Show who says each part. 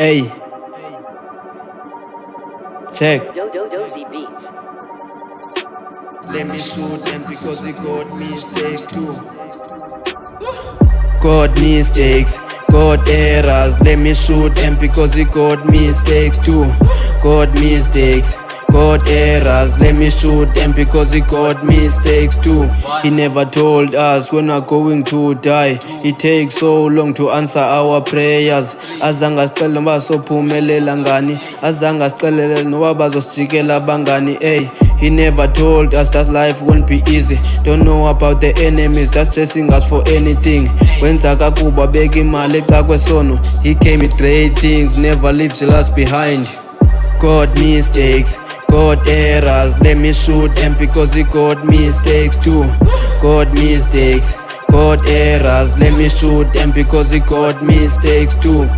Speaker 1: Hey, check.
Speaker 2: Dozy Beats.
Speaker 1: Let me shoot them because he got mistakes too. God mistakes, God errors. Let me shoot them because he got mistakes too. God mistakes, God errors. Let me shoot them because he got mistakes too. He never told us when we're going to die. It takes so long to answer our prayers. Azange asicele noba sophumelela ngani, azange asixelele noba bazosijikela bangani. Hey, he never told us that life won't be easy. Don't know about the enemies that's chasing us for anything. Wenza kakuba beka imali eca kwesono. He came with great things, never leave jealous behind. God mistakes, God errors. Let me shoot them because he got mistakes too. God mistakes, God errors. Let me shoot them because he got mistakes too.